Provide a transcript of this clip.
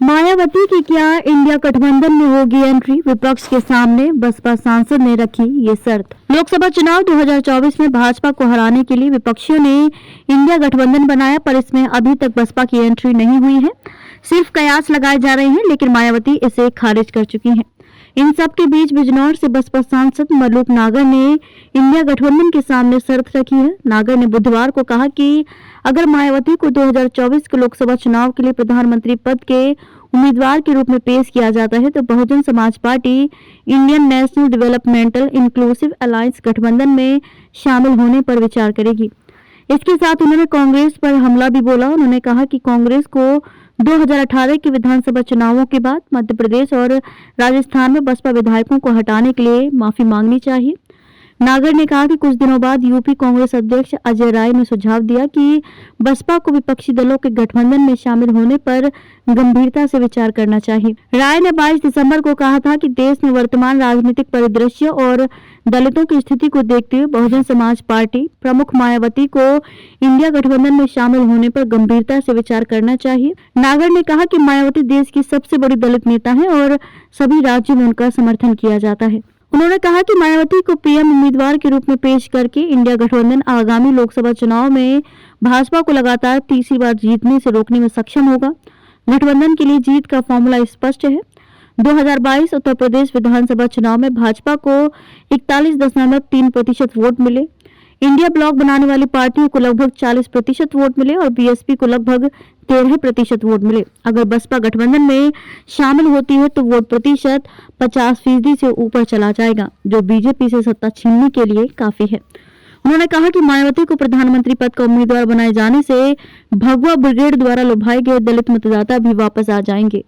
मायावती की क्या इंडिया गठबंधन में होगी एंट्री, विपक्ष के सामने बसपा सांसद ने रखी ये शर्त। लोकसभा चुनाव 2024 में भाजपा को हराने के लिए विपक्षियों ने इंडिया गठबंधन बनाया, पर इसमें अभी तक बसपा की एंट्री नहीं हुई है। सिर्फ कयास लगाए जा रहे हैं, लेकिन मायावती इसे खारिज कर चुकी हैं। इन सब के बीच बिजनौर से बसपा सांसद मलूक नागर ने इंडिया गठबंधन के सामने शर्त रखी है। नागर ने बुधवार को कहा कि अगर मायावती को 2024 के लोकसभा चुनाव के लिए प्रधानमंत्री पद के उम्मीदवार के रूप में पेश किया जाता है तो Bahujan Samaj party Indian national developmental inclusive alliance गठबंधन में शामिल होने पर विचार करेगी। इसके साथ उन्होंने कांग्रेस पर हमला भी बोला। उन्होंने कहा कि कांग्रेस को 2018 के विधानसभा चुनावों के बाद मध्य प्रदेश और राजस्थान में बसपा विधायकों को हटाने के लिए माफी मांगनी चाहिए। नागर ने कहा कि कुछ दिनों बाद यूपी कांग्रेस अध्यक्ष अजय राय ने सुझाव दिया कि बसपा को विपक्षी दलों के गठबंधन में शामिल होने पर गंभीरता से विचार करना चाहिए। राय ने 22 दिसंबर को कहा था कि देश में वर्तमान राजनीतिक परिदृश्य और दलितों की स्थिति को देखते हुए बहुजन समाज पार्टी प्रमुख मायावती को इंडिया गठबंधन में शामिल होने पर गंभीरता से विचार करना चाहिए। नागर ने कहा कि मायावती देश की सबसे बड़ी दलित नेता है और सभी राज्यों में उनका समर्थन किया जाता है। उन्होंने कहा कि मायावती को पीएम उम्मीदवार के रूप में पेश करके इंडिया गठबंधन आगामी लोकसभा चुनाव में भाजपा को लगातार तीसरी बार जीतने से रोकने में सक्षम होगा। गठबंधन के लिए जीत का फॉर्मूला स्पष्ट है। 2022 उत्तर प्रदेश विधानसभा चुनाव में भाजपा को 41.3% वोट मिले। इंडिया ब्लॉक बनाने वाली पार्टियों को लगभग 40% वोट मिले और बीएसपी को लगभग 13% वोट मिले। अगर बसपा गठबंधन में शामिल होती है तो वोट प्रतिशत 50% से ऊपर चला जाएगा, जो बीजेपी से सत्ता छीनने के लिए काफी है। उन्होंने कहा कि मायावती को प्रधानमंत्री पद का उम्मीदवार बनाए जाने से भगवा ब्रिगेड द्वारा लुभाए गए दलित मतदाता भी वापस आ जाएंगे।